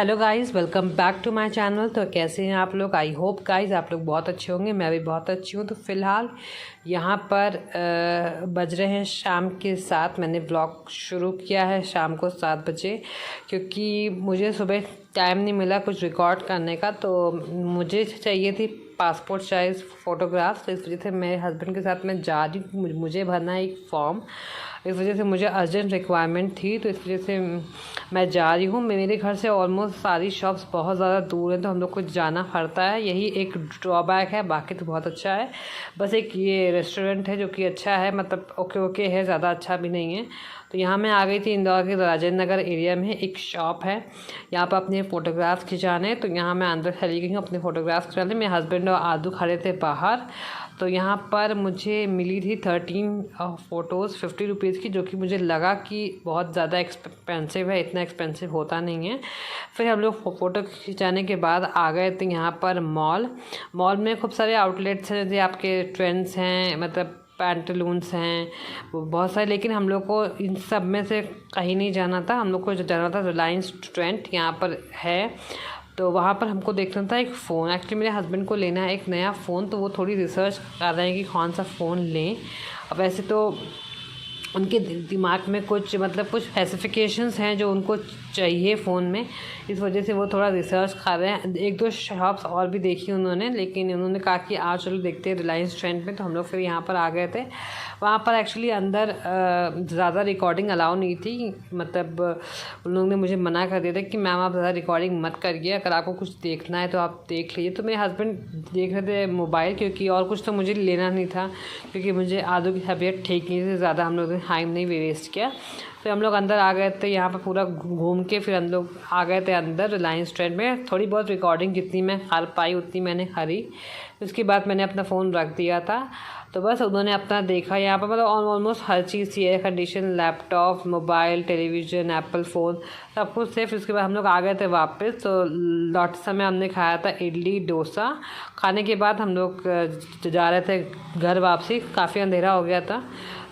Hello guys, welcome back to my channel. तो कैसे हैं आप लोग? आई होप गाइस आप लोग बहुत अच्छे होंगे। मैं भी बहुत अच्छी हूँ। तो फ़िलहाल यहाँ पर बज रहे हैं शाम के 7। मैंने ब्लॉग शुरू किया है शाम को 7 बजे, क्योंकि मुझे सुबह टाइम नहीं मिला कुछ रिकॉर्ड करने का। तो मुझे चाहिए थी पासपोर्ट साइज़ फ़ोटोग्राफ। तो इस वजह से मेरे हस्बैंड के साथ मैं जा रही हूँ। मुझे भरना है एक फॉर्म, इस वजह से मुझे अर्जेंट रिक्वायरमेंट थी। तो इस वजह से मैं जा रही हूँ। मेरे घर से ऑलमोस्ट सारी शॉप्स बहुत ज़्यादा दूर हैं, तो हम लोग को जाना पड़ता है। यही एक ड्रॉबैक है, बाकी तो बहुत अच्छा है। बस एक ये रेस्टोरेंट है जो कि अच्छा है, मतलब ओके है, ज़्यादा अच्छा भी नहीं है। तो यहाँ मैं आ गई थी। इंदौर के राजेंद्र नगर एरिया में एक शॉप है, यहाँ पर अपने फ़ोटोग्राफ्स खिंचाने। तो यहाँ मैं अंदर चली गई हूँ अपने फ़ोटोग्राफ्स खिंचाने। मेरे हस्बैंड और आदू खड़े थे बाहर। तो यहाँ पर मुझे मिली थी 13 फ़ोटोज़ 50 रुपीज़ की, जो कि मुझे लगा कि बहुत ज़्यादा एक्सपेंसिव है। इतना एक्सपेंसिव होता नहीं है। फिर हम लोग फ़ोटो खिंचाने के बाद आ गए थे यहाँ पर मॉल में खूब सारे आउटलेट्स हैं, जैसे आपके ट्रेंड्स हैं, मतलब पैंटलून्स हैं बहुत सारे। लेकिन हम लोग को इन सब में से कहीं नहीं जाना था। हम लोग को जाना था रिलायंस ट्रेंड, यहाँ पर है। तो वहाँ पर हमको देखना था एक फ़ोन। एक्चुअली मेरे हस्बैंड को लेना है एक नया फ़ोन, तो वो थोड़ी रिसर्च कर रहे हैं कि कौन सा फ़ोन लें। अब वैसे तो उनके दिमाग में कुछ कुछ स्पेसिफिकेशंस हैं जो उनको चाहिए फ़ोन में, इस वजह से वो थोड़ा रिसर्च कर रहे हैं। एक दो शॉप्स और भी देखी उन्होंने, लेकिन उन्होंने कहा कि आज चलो देखते हैं रिलायंस ट्रेंड में। तो हम लोग फिर यहाँ पर आ गए थे। वहाँ पर एक्चुअली अंदर ज़्यादा रिकॉर्डिंग अलाउ नहीं थी, मतलब उन लोगों ने मुझे मना कर दिया था कि मैम आप ज़्यादा रिकॉर्डिंग मत करिए, अगर आपको कुछ देखना है तो आप देख लीजिए। तो मेरे हस्बैंड देख रहे थे मोबाइल, क्योंकि और कुछ तो मुझे लेना नहीं था, क्योंकि मुझे आदू की तबीयत ठीक नहीं थी। ज़्यादा हम लोगों ने टाइम नहीं वेस्ट किया। फिर हम लोग अंदर आ गए थे। यहाँ पर पूरा घूम के फिर हम लोग आ गए थे अंदर रिलायंस ट्रेंड में। थोड़ी बहुत रिकॉर्डिंग जितनी मैं कर पाई उतनी मैंने करी। उसके बाद मैंने अपना फ़ोन रख दिया था। तो बस उन्होंने अपना देखा। यहाँ पर मतलब ऑलमोस्ट हर चीज़ थी, air condition, laptop, mobile, television, Apple phone, सब कुछ थे। फिर उसके बाद हम लोग आ गए थे वापस। तो लौटते समय हमने खाया था इडली डोसा। खाने के बाद हम लोग जा रहे थे घर वापसी। काफ़ी अंधेरा हो गया था।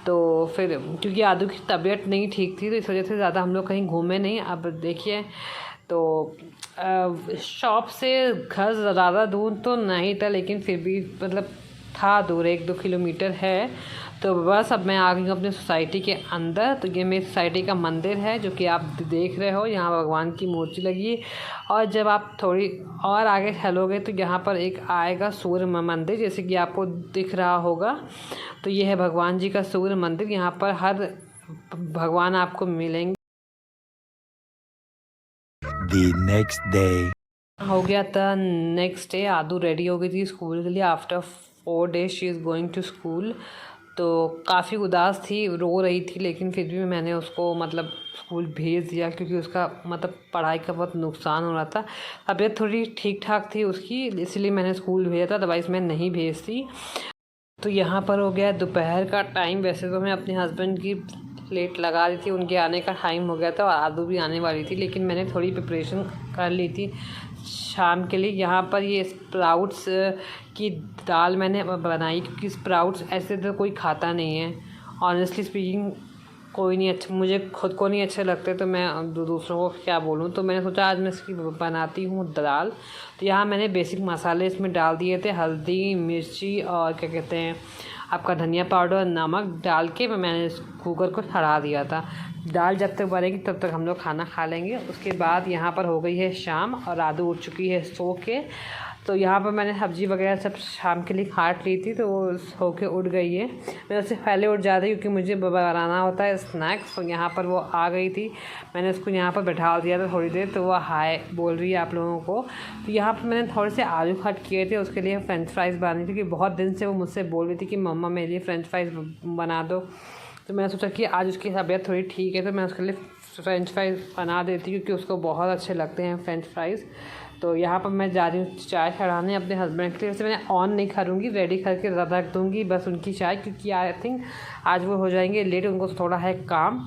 तो फिर क्योंकि आदू की तबीयत नहीं ठीक थी, तो इस वजह से ज़्यादा हम लोग कहीं घूमे नहीं। अब देखिए, तो शॉप से घर ज़्यादा दूर तो नहीं था, लेकिन फिर भी मतलब था दूर, 1-2 किलोमीटर है। तो बस अब मैं आ गई हूँ अपने सोसाइटी के अंदर। तो ये मेरी सोसाइटी का मंदिर है, जो कि आप देख रहे हो। यहाँ भगवान की मूर्ति लगी है। और जब आप थोड़ी और आगे चलोगे तो यहाँ पर एक आएगा सूर्य मंदिर, जैसे कि आपको दिख रहा होगा। तो ये है भगवान जी का सूर्य मंदिर। यहाँ पर हर भगवान आपको मिलेंगे। The next day. हो गया था नेक्स्ट डे। आदू रेडी हो गई थी स्कूल के लिए। After 4 days she is going to school. तो काफ़ी उदास थी, रो रही थी, लेकिन फिर भी मैंने उसको स्कूल भेज दिया, क्योंकि उसका पढ़ाई का बहुत नुकसान हो रहा था। तबीयत थोड़ी ठीक ठाक थी उसकी, इसलिए मैंने स्कूल भेजा था, अदरवाइज़ मैं नहीं भेजती। तो यहाँ पर हो गया दोपहर का टाइम। वैसे तो मैं अपने हस्बैंड की प्लेट लगा रही थी, उनके आने का टाइम हो गया था और आदू भी आने वाली थी, लेकिन मैंने थोड़ी प्रिपरेशन कर ली थी शाम के लिए। यहाँ पर ये स्प्राउट्स की दाल मैंने बनाई, क्योंकि स्प्राउट्स ऐसे तो कोई खाता नहीं है, ऑनेस्टली स्पीकिंग। कोई नहीं अच्छा, मुझे खुद को नहीं अच्छे लगते, तो मैं दूसरों को क्या बोलूँ। तो मैंने सोचा आज मैं इसकी बनाती हूँ दाल। तो यहाँ मैंने बेसिक मसाले इसमें डाल दिए थे, हल्दी, मिर्ची और क्या कहते हैं आपका धनिया पाउडर, नमक डाल के मैंने इस कुकर को चढ़ा दिया था। दाल जब तक बनेगी तब तक हम लोग खाना खा लेंगे। उसके बाद यहाँ पर हो गई है शाम और आदू उठ चुकी है सो के। तो यहाँ पर मैंने सब्ज़ी वगैरह सब शाम के लिए काट ली थी, तो वो सो के उठ गई है। मैं उससे पहले उठ जाती, क्योंकि मुझे बनाना होता है स्नैक्स। तो यहाँ पर वो आ गई थी, मैंने उसको यहाँ पर बैठा दिया था थोड़ी देर। तो वो हाय बोल रही है आप लोगों को। तो यहाँ पर मैंने थोड़े से आलू कट किए थे, उसके लिए फ्रेंच फ्राइज़ बनानी थी, क्योंकि बहुत दिन से वो मुझसे बोल रही थी कि मम्मा मेरे लिए फ्रेंच फ्राइज़ बना दो। तो मैंने सोचा कि आज उसकी तबीयत थोड़ी ठीक है, तो मैं उसके लिए फ्रेंच फ्राइज़ बना देती, क्योंकि उसको बहुत अच्छे लगते हैं फ्रेंच फ्राइज़। तो यहाँ पर मैं जा रही हूँ चाय चढ़ाने अपने हस्बैंड के लिए। वैसे मैंने ऑन नहीं करूँगी, रेडी करके रख दूँगी बस उनकी चाय, क्योंकि आई थिंक आज वो हो जाएंगे लेट, उनको थोड़ा है काम।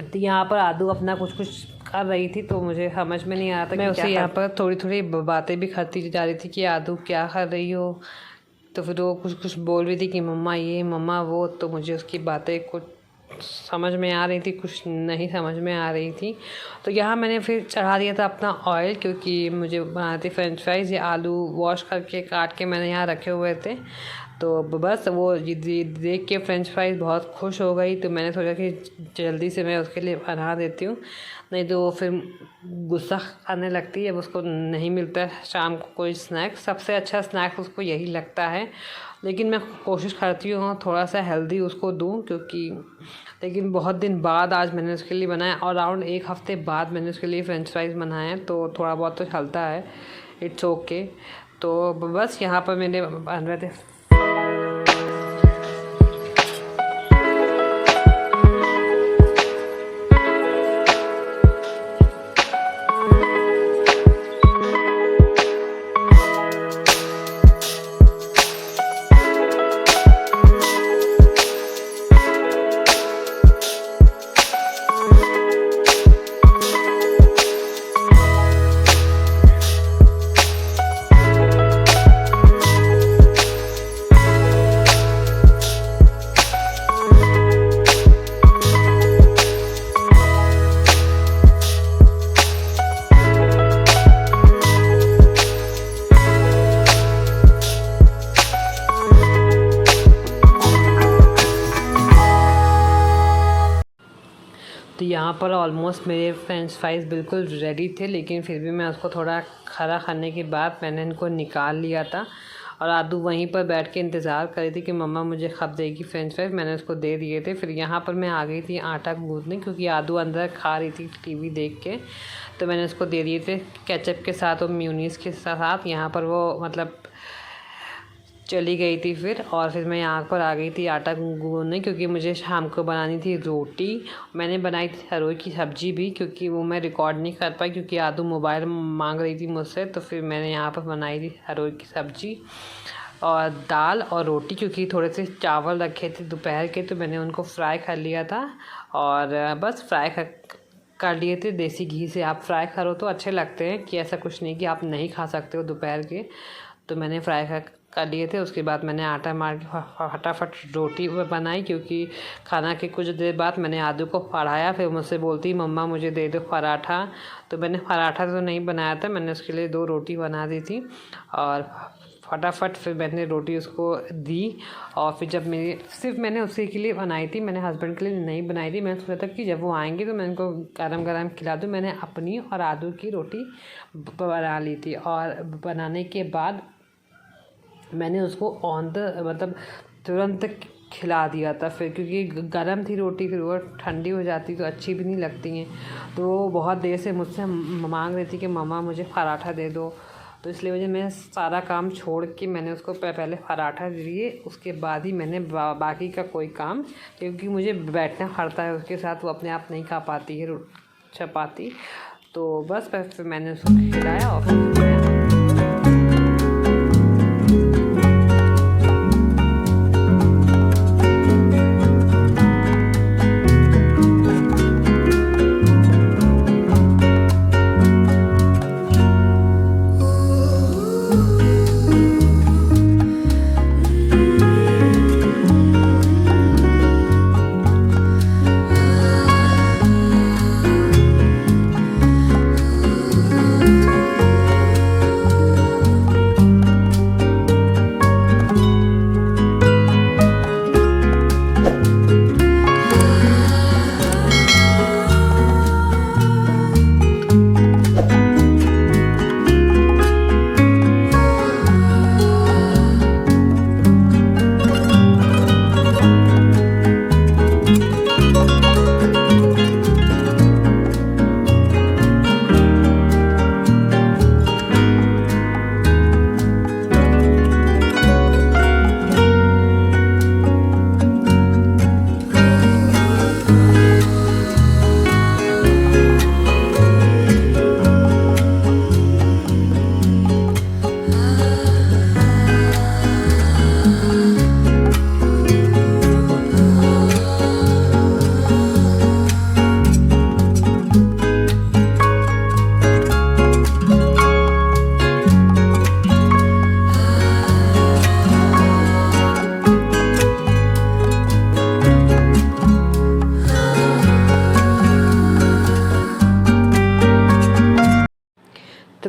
तो यहाँ पर आदू अपना कुछ कर रही थी, तो मुझे समझ में नहीं आ रहा था। मैं उसे यहाँ पर थोड़ी थोड़ी बातें भी करती जा रही थी कि आदू क्या कर रही हो। तो फिर वो कुछ बोल रही थी कि मम्मा ये मम्मा वो। तो मुझे उसकी बातें कुछ समझ में आ रही थी, कुछ नहीं समझ में आ रही थी। तो यहाँ मैंने फिर चढ़ा दिया था अपना ऑयल, क्योंकि मुझे बनाते फ्रेंच फ्राइज़। ये आलू वॉश करके काट के मैंने यहाँ रखे हुए थे। तो बस वो ये देख के फ्रेंच फ्राइज़ बहुत खुश हो गई, तो मैंने सोचा कि जल्दी से मैं उसके लिए बना देती हूँ, नहीं तो वो फिर गुस्सा खाने लगती है जब उसको नहीं मिलता है शाम को कोई स्नैक। सबसे अच्छा स्नैक उसको यही लगता है, लेकिन मैं कोशिश करती हूँ थोड़ा सा हेल्दी उसको दूँ, क्योंकि लेकिन बहुत दिन बाद आज मैंने उसके लिए बनाया, और अराउंड 1 हफ़्ते बाद मैंने उसके लिए फ्रेंच फ्राइज़ बनाए हैं, तो थोड़ा बहुत तो चलता है, इट्स ओके। तो बस यहाँ पर मेरे बन रहे थे। तो यहाँ पर ऑलमोस्ट मेरे फ्रेंच फ्राइज़ बिल्कुल रेडी थे, लेकिन फिर भी मैं उसको थोड़ा खरा खाने के बाद मैंने इनको निकाल लिया था, और आदू वहीं पर बैठ के इंतज़ार कर रही थी कि मम्मा मुझे कब देगी फ्रेंच फ्राइज़। मैंने उसको दे दिए थे। फिर यहाँ पर मैं आ गई थी आटा गूँथने, क्योंकि आदू अंदर खा रही थी टीवी देख के, तो मैंने उसको दे दिए थे केचप के साथ और मेयोनीज़ के साथ। यहाँ पर वो मतलब चली गई थी फिर, और फिर मैं यहाँ पर आ गई थी आटा गूँथने, क्योंकि मुझे शाम को बनानी थी रोटी। मैंने बनाई थी हरोई की सब्ज़ी भी, क्योंकि वो मैं रिकॉर्ड नहीं कर पाई क्योंकि आदू मोबाइल मांग रही थी मुझसे। तो फिर मैंने यहाँ पर बनाई थी हरोई की सब्ज़ी और दाल और रोटी, क्योंकि थोड़े से चावल रखे थे दोपहर के, तो मैंने उनको फ्राई कर लिया था। और बस फ्राई कर लिए थे देसी घी से। आप फ्राई करो तो अच्छे लगते हैं, कि ऐसा कुछ नहीं कि आप नहीं खा सकते हो दोपहर के। तो मैंने फ्राई कर लिए थे। उसके बाद मैंने आटा मार के फटाफट रोटी बनाई, क्योंकि खाना के कुछ देर बाद मैंने आदू को पढ़ाया। फिर मुझसे बोलती मम्मा मुझे दे दो पराठा। तो मैंने पराठा तो नहीं बनाया था, मैंने उसके लिए 2 रोटी बना दी थी, और फटाफट फिर मैंने रोटी उसको दी। और फिर जब मेरी सिर्फ मैंने उसी के लिए बनाई थी, मैंने हस्बैंड के लिए नहीं बनाई थी। मैंने सोचा था कि जब वो आएंगे तो मैं उनको गरम गरम खिला दूँ। मैंने अपनी और आदू की रोटी बना ली थी, और बनाने के बाद मैंने उसको ऑन द मतलब तुरंत खिला दिया था फिर, क्योंकि गर्म थी रोटी, फिर वो ठंडी हो जाती तो अच्छी भी नहीं लगती हैं। तो वो बहुत देर से मुझसे मांग रही थी कि मम्मा मुझे पराठा दे दो। तो इसलिए वजह मैं सारा काम छोड़ के मैंने उसको पहले पराठा दिए, उसके बाद ही मैंने बाकी का कोई काम, क्योंकि मुझे बैठना पड़ता है उसके साथ, वो अपने आप नहीं खा पाती है चपाती। तो बस फिर मैंने उसको खिलाया और फिर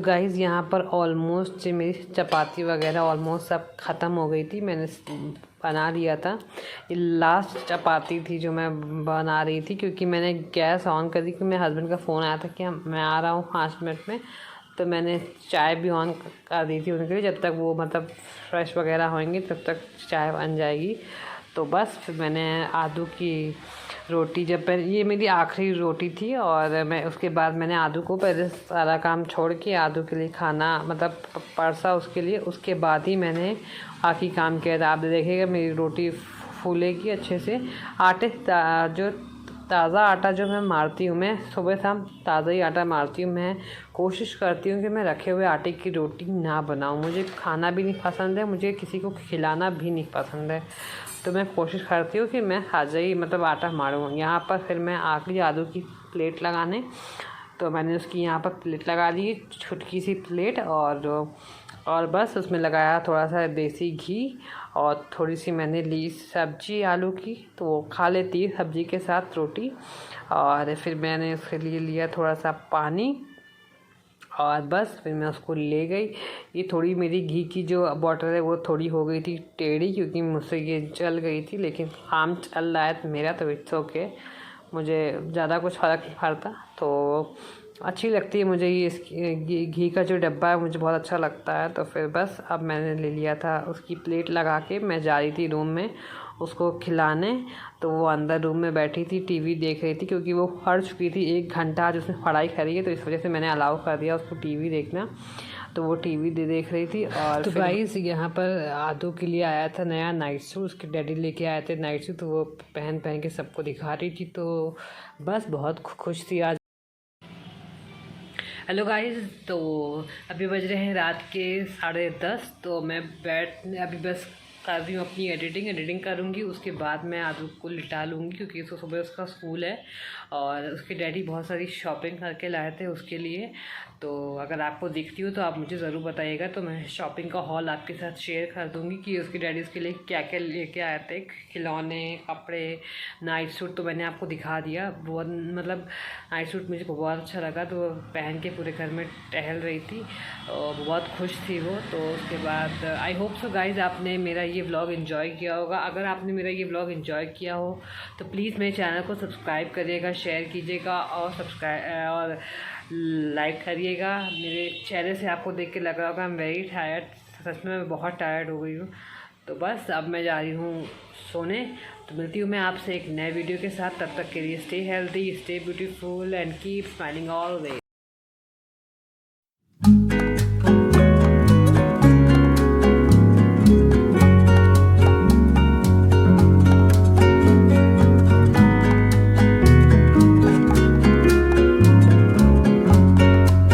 गाइज़ यहाँ पर ऑलमोस्ट मेरी चपाती वगैरह ऑलमोस्ट सब ख़त्म हो गई थी। मैंने बना लिया था, ये लास्ट चपाती थी जो मैं बना रही थी, क्योंकि मैंने गैस ऑन कर दी क्योंकि मेरे हस्बैंड का फ़ोन आया था कि मैं आ रहा हूँ 5 मिनट में। तो मैंने चाय भी ऑन कर दी थी उनके लिए, जब तक वो मतलब फ्रेश वगैरह होंगे तब तक चाय बन जाएगी। तो बस फिर मैंने आलू की रोटी, जब ये मेरी आखिरी रोटी थी, और मैं उसके बाद मैंने आलू को पहले सारा काम छोड़ के आलू के लिए खाना मतलब परसा उसके लिए, उसके बाद ही मैंने बाकी काम किया था। आप देखिएगा मेरी रोटी फूलेगी अच्छे से। आटे जो ताज़ा आटा जो मैं मारती हूँ, मैं सुबह शाम ताज़ा ही आटा मारती हूँ। मैं कोशिश करती हूँ कि मैं रखे हुए आटे की रोटी ना बनाऊँ। मुझे खाना भी नहीं पसंद है, मुझे किसी को खिलाना भी नहीं पसंद है। तो मैं कोशिश करती हूँ कि मैं ताज़ा ही मतलब आटा मारूँ। यहाँ पर फिर मैं आ गई आलू की प्लेट लगाने, तो मैंने उसकी यहाँ पर प्लेट लगा ली, छुटकी सी प्लेट, और बस उसमें लगाया थोड़ा सा देसी घी, और थोड़ी सी मैंने ली सब्जी आलू की, तो वो खा लेती है सब्जी के साथ रोटी। और फिर मैंने उसके लिए लिया थोड़ा सा पानी, और बस फिर मैं उसको ले गई। ये थोड़ी मेरी घी की जो बॉटल है वो थोड़ी हो गई थी टेढ़ी, क्योंकि मुझसे ये जल गई थी, लेकिन काम चल रहा है मेरा, तो इट्स ओके, मुझे ज़्यादा कुछ फ़र्क नहीं पड़ता। तो अच्छी लगती है मुझे ये घी का जो डब्बा है, मुझे बहुत अच्छा लगता है। तो फिर बस अब मैंने ले लिया था उसकी प्लेट लगा के, मैं जा रही थी रूम में उसको खिलाने। तो वो अंदर रूम में बैठी थी, टीवी देख रही थी, क्योंकि वो पढ़ चुकी थी 1 घंटा आज उसने पढ़ाई करी है, तो इस वजह से मैंने अलाउ कर दिया उसको टीवी देखना। तो वो टीवी देख रही थी। और तो गाइस यहाँ पर आदू के लिए आया था नया नाइट सूट, उसके डैडी लेके आए थे नाइट सूट, तो वो पहन के सबको दिखा रही थी। तो बस बहुत खुश थी आज। हेलो गाइस, तो अभी बज रहे हैं रात के 10:30। तो मैं अभी बस कर रही हूँ अपनी एडिटिंग करूँगी, उसके बाद मैं आदू को लिटा लूँगी, क्योंकि उसको सुबह उसका स्कूल है, और उसके डैडी बहुत सारी शॉपिंग करके लाए थे उसके लिए। तो अगर आपको दिखती हो तो आप मुझे ज़रूर बताइएगा, तो मैं शॉपिंग का हॉल आपके साथ शेयर कर दूँगी कि उसके डैडी उसके लिए क्या क्या लेके आए थे, खिलौने, कपड़े, नाइट सूट। तो मैंने आपको दिखा दिया, बहुत मतलब नाइट सूट मुझे बहुत अच्छा लगा, तो पहन के पूरे घर में टहल रही थी और बहुत खुश थी वो। तो उसके बाद आई होप सो गाइज़ आपने मेरा ये व्लॉग एंजॉय किया होगा। अगर आपने मेरा ये व्लॉग एंजॉय किया हो तो प्लीज़ मेरे चैनल को सब्सक्राइब करिएगा, शेयर कीजिएगा, और लाइक करिएगा। मेरे चेहरे से आपको देख के लग रहा होगा आई एम वेरी टायर्ड, सच में मैं बहुत टायर्ड हो गई हूँ। तो बस अब मैं जा रही हूँ सोने। तो मिलती हूँ मैं आपसे एक नए वीडियो के साथ, तब तक के लिए stay healthy, stay beautiful and keep smiling always.